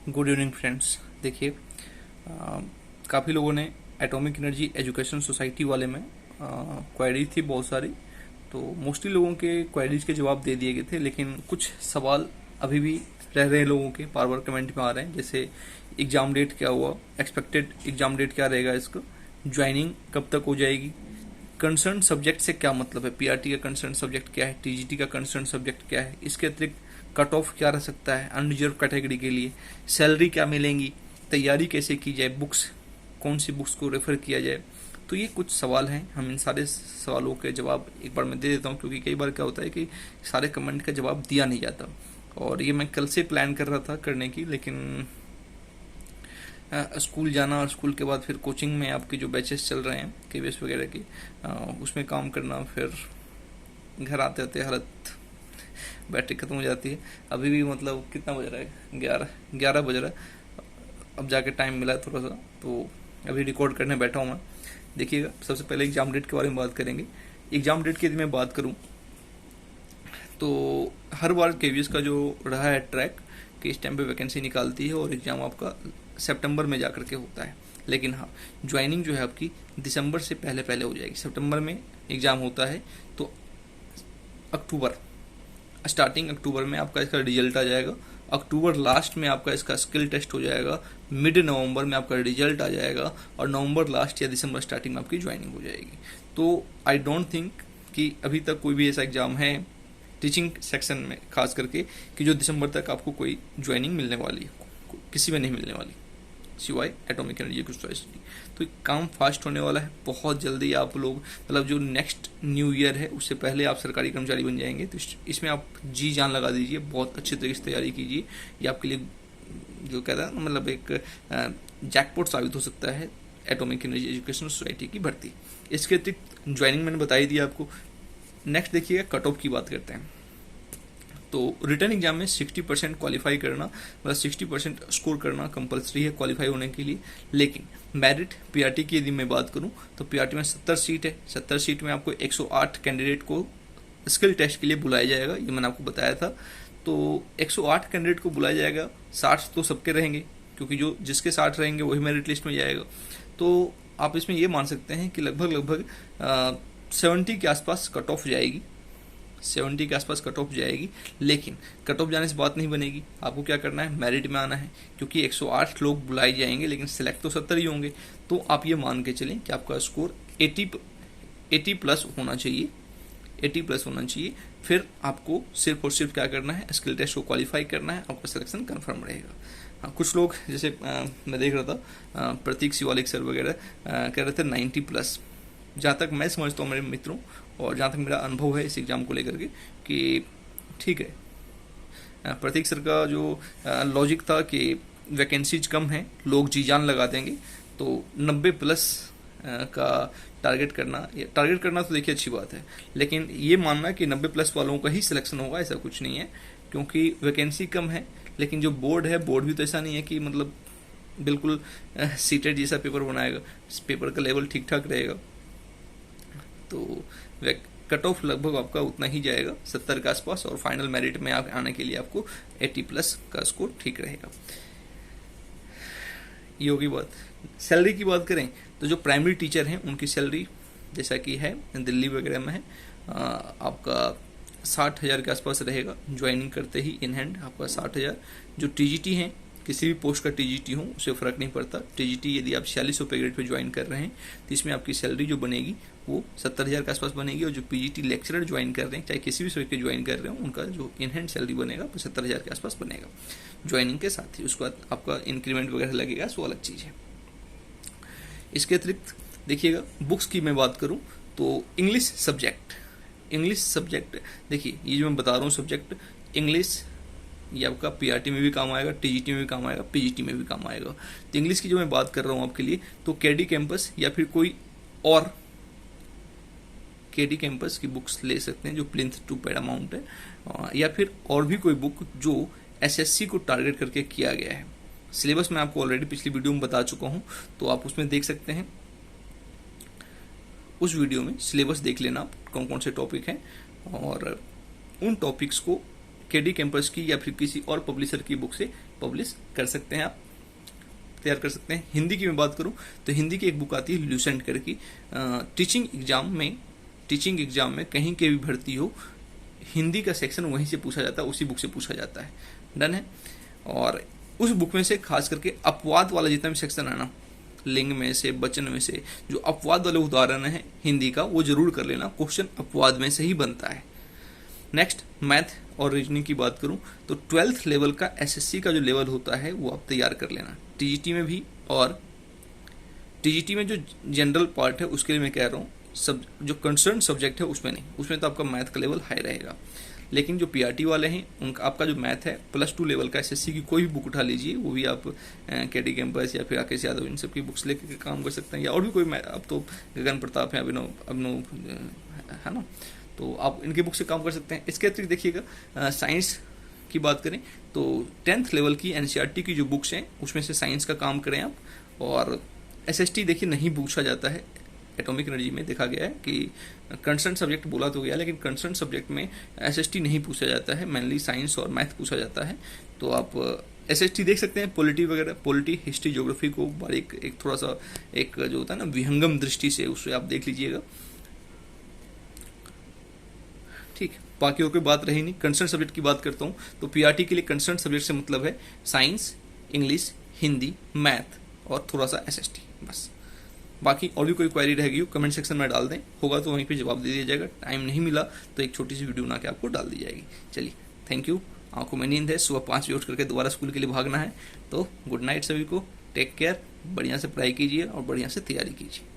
Good evening friends. देखिए, काफ़ी लोगों ने एटॉमिक एनर्जी एजुकेशन सोसाइटी वाले में क्वेरी थी बहुत सारी। तो मोस्टली लोगों के क्वेरीज के जवाब दे दिए गए थे, लेकिन कुछ सवाल अभी भी रह रहे हैं लोगों के, बार बार कमेंट में आ रहे हैं। जैसे एग्ज़ाम डेट क्या हुआ, एक्सपेक्टेड एग्ज़ाम डेट क्या रहेगा, इसका ज्वाइनिंग कब तक हो जाएगी, कंसर्न सब्जेक्ट से क्या मतलब है, पीआरटी का कंसर्न सब्जेक्ट क्या है, टीजीटी का कंसर्न सब्जेक्ट क्या है, इसके अतिरिक्त कट ऑफ क्या रह सकता है अनरिजर्व कैटेगरी के लिए, सैलरी क्या मिलेंगी, तैयारी कैसे की जाए, बुक्स कौन सी बुक्स को रेफर किया जाए। तो ये कुछ सवाल हैं। हम इन सारे सवालों के जवाब एक बार मैं दे देता हूँ, क्योंकि कई बार क्या होता है कि सारे कमेंट का जवाब दिया नहीं जाता। और ये मैं कल से प्लान कर रहा था करने की, लेकिन स्कूल जाना और स्कूल के बाद फिर कोचिंग में आपके जो बैचेस चल रहे हैं केवीएस वगैरह की, उसमें काम करना, फिर घर आते आते हालत बैटरी खत्म हो जाती है। अभी भी मतलब कितना बज रहा है, 11 बज रहा है। अब जाके टाइम मिला है थोड़ा सा, तो अभी रिकॉर्ड करने बैठा हूँ मैं। देखिएगा, सबसे पहले एग्जाम डेट के बारे में बात करेंगे। एग्जाम डेट की यदि मैं बात करूँ तो हर बार केवीएस का जो रहा है ट्रैक कि इस टाइम पे वैकेंसी निकालती है और एग्ज़ाम आपका सितंबर में जाकर के होता है। लेकिन हाँ, ज्वाइनिंग जो है आपकी दिसंबर से पहले पहले हो जाएगी। सितंबर में एग्ज़ाम होता है, तो अक्टूबर, स्टार्टिंग अक्टूबर में आपका इसका रिजल्ट आ जाएगा। अक्टूबर लास्ट में आपका इसका स्किल टेस्ट हो जाएगा। मिड नवंबर में आपका रिजल्ट आ जाएगा और नवंबर लास्ट या दिसंबर स्टार्टिंग में आपकी ज्वाइनिंग हो जाएगी। तो आई डोंट थिंक कि अभी तक कोई भी ऐसा एग्ज़ाम है टीचिंग सेक्शन में खास करके कि जो दिसंबर तक आपको कोई ज्वाइनिंग मिलने वाली है, किसी में नहीं मिलने वाली सिवाय एटॉमिक एनर्जी की सोसाइटी। तो काम फास्ट होने वाला है, बहुत जल्दी आप लोग मतलब जो नेक्स्ट न्यू ईयर है उससे पहले आप सरकारी कर्मचारी बन जाएंगे। तो इसमें आप जी जान लगा दीजिए, बहुत अच्छे तरीके से तैयारी कीजिए। ये आपके लिए जो कहता है मतलब एक जैकपॉट साबित हो सकता है एटॉमिक एनर्जी एजुकेशन सोसाइटी की भर्ती। इसके अतिरिक्त ज्वाइनिंग मैंने बताई दी आपको। नेक्स्ट देखिएगा, कट ऑफ की बात करते हैं। तो रिटर्न एग्जाम में 60% क्वालिफाई करना, मतलब 60% स्कोर करना कंपलसरी है क्वालिफाई होने के लिए। लेकिन मेरिट पीआरटी की यदि मैं बात करूं तो पीआरटी में 70 सीट है। 70 सीट में आपको 108 कैंडिडेट को स्किल टेस्ट के लिए बुलाया जाएगा, ये मैंने आपको बताया था। तो 108 कैंडिडेट को बुलाया जाएगा, 60 तो सबके रहेंगे, क्योंकि जो जिसके 60 रहेंगे वही मेरिट लिस्ट में जाएगा। तो आप इसमें ये मान सकते हैं कि लगभग 70 के आसपास कट ऑफ जाएगी, 70 के आसपास कट ऑफ जाएगी। लेकिन कट ऑफ जाने से बात नहीं बनेगी, आपको क्या करना है, मेरिट में आना है। क्योंकि 108 लोग बुलाए जाएंगे लेकिन सिलेक्ट तो 70 ही होंगे। तो आप ये मान के चलें कि आपका स्कोर 80 प्लस होना चाहिए, 80 प्लस होना चाहिए। फिर आपको सिर्फ और सिर्फ क्या करना है, स्किल टेस्ट को क्वालिफाई करना है, आपका सिलेक्शन कंफर्म रहेगा। हाँ, कुछ लोग जैसे मैं देख रहा था प्रतीक शिवालिक सर वगैरह कह रहे थे 90 प्लस। जहाँ तक मैं समझता हूँ मेरे मित्रों, और जहाँ तक मेरा अनुभव है इस एग्ज़ाम को लेकर के, कि ठीक है, प्रतीक सर का जो लॉजिक था कि वैकेंसीज कम है, लोग जी जान लगा देंगे, तो 90 प्लस का टारगेट करना तो देखिए अच्छी बात है। लेकिन ये मानना कि 90 प्लस वालों का ही सिलेक्शन होगा, ऐसा कुछ नहीं है, क्योंकि वैकेंसी कम है। लेकिन जो बोर्ड है, बोर्ड भी तो ऐसा नहीं है कि मतलब बिल्कुल सीटेड जैसा पेपर बनाएगा। पेपर का लेवल ठीक ठाक रहेगा। तो कट ऑफ लगभग आपका उतना ही जाएगा, 70 के आसपास, और फाइनल मेरिट में आने के लिए आपको 80 प्लस का स्कोर ठीक रहेगा। ये होगी बात। सैलरी की बात करें तो जो प्राइमरी टीचर हैं उनकी सैलरी जैसा कि है दिल्ली वगैरह में है, आपका 60,000 के आसपास रहेगा। ज्वाइनिंग करते ही इन हैंड आपका 60,000। जो टीजीटी हैं, किसी भी पोस्ट का टीजीटी हो उससे फ़र्क नहीं पड़ता। टीजीटी यदि आप 4600 पे ग्रेड पे ज्वाइन कर रहे हैं तो इसमें आपकी सैलरी जो बनेगी वो 70,000 के आसपास बनेगी। और जो पीजीटी लेक्चरर ज्वाइन कर रहे हैं, चाहे किसी भी सब्जेक्ट के ज्वाइन कर रहे हो, उनका जो इन हैंड सैलरी बनेगा 75,000 के आसपास बनेगा ज्वाइनिंग के साथ ही। उसके बाद आपका इंक्रीमेंट वगैरह लगेगा, वो अलग चीज़ है। इसके अतिरिक्त देखिएगा, बुक्स की मैं बात करूँ तो इंग्लिश सब्जेक्ट देखिए, ये जो मैं बता रहा हूँ सब्जेक्ट इंग्लिश, ये आपका पीआरटी में भी काम आएगा, टीजीटी में भी काम आएगा, पीजीटी में भी काम आएगा। तो इंग्लिश की जो मैं बात कर रहा हूँ आपके लिए, तो केडी कैंपस या फिर कोई और केडी कैंपस की बुक्स ले सकते हैं जो प्लिंथ टू पैरामाउंट है, या फिर और भी कोई बुक जो एसएससी को टारगेट करके किया गया है। सिलेबस मैं आपको ऑलरेडी पिछली वीडियो में बता चुका हूँ, तो आप उसमें देख सकते हैं। उस वीडियो में सिलेबस देख लेना कौन कौन से टॉपिक हैं, और उन टॉपिक्स को केडी कैंपस की या फिर किसी और पब्लिशर की बुक से पब्लिश कर सकते हैं, आप तैयार कर सकते हैं। हिंदी की मैं बात करूं तो हिंदी की एक बुक आती है ल्यूसेंट करके, टीचिंग एग्जाम में कहीं के भी भर्ती हो, हिंदी का सेक्शन वहीं से पूछा जाता है, उसी बुक से पूछा जाता है। डन है। और उस बुक में से खास करके अपवाद वाला जितना भी सेक्शन है ना, लिंग में से, वचन में से, जो अपवाद वाले उदाहरण है हिंदी का, वो जरूर कर लेना, क्वेश्चन अपवाद में से ही बनता है। नेक्स्ट, मैथ और रीजनिंग की बात करूं तो 12th लेवल का एसएससी का जो लेवल होता है वो आप तैयार कर लेना, टीजीटी में भी। और टीजीटी में जो जनरल पार्ट है उसके लिए मैं कह रहा हूँ, सब जो कंसर्न सब्जेक्ट है उसमें नहीं, उसमें तो आपका मैथ का लेवल हाई रहेगा। लेकिन जो पीआरटी वाले हैं उनका आपका जो मैथ है +2 लेवल का एसएससी की कोई भी बुक उठा लीजिए, वो भी आप केडी कैंपस या फिर राकेश यादव इन सब की बुक्स लेकर काम कर सकते हैं, या और भी कोई, अब तो गगन प्रताप है, अभिनव है ना, तो आप इनके बुक से काम कर सकते हैं। इसके अतिरिक्त देखिएगा, साइंस की बात करें तो 10th लेवल की एनसीईआरटी की जो बुक्स हैं उसमें से साइंस का काम करें आप। और एसएसटी देखिए नहीं पूछा जाता है, एटॉमिक एनर्जी में देखा गया है कि कंसर्न सब्जेक्ट बोला तो गया, लेकिन कंसर्न सब्जेक्ट में एसएसटी नहीं पूछा जाता है, मेनली साइंस और मैथ पूछा जाता है। तो आप एसएसटी देख सकते हैं, पॉलिटी वगैरह, पॉलिटी, हिस्ट्री, ज्योग्राफी को बारीक एक थोड़ा सा एक जो होता है ना विहंगम दृष्टि से, उससे आप देख लीजिएगा। ठीक, बाकी और कोई बात रही नहीं। कंसर्न सब्जेक्ट की बात करता हूँ तो पीआरटी के लिए कंसर्न सब्जेक्ट से मतलब है साइंस, इंग्लिश, हिंदी, मैथ और थोड़ा सा एसएसटी, बस। बाकी और भी कोई क्वेरी रहेगी कमेंट सेक्शन में डाल दें, होगा तो वहीं पे जवाब दे दिया जाएगा। टाइम नहीं मिला तो एक छोटी सी वीडियो बना के आपको डाल दी जाएगी। चलिए, थैंक यू। आंखों में नींद है, सुबह 5 बजे उठ करके दोबारा स्कूल के लिए भागना है, तो गुड नाइट सभी को, टेक केयर, बढ़िया से पढ़ाई कीजिए और बढ़िया से तैयारी कीजिए।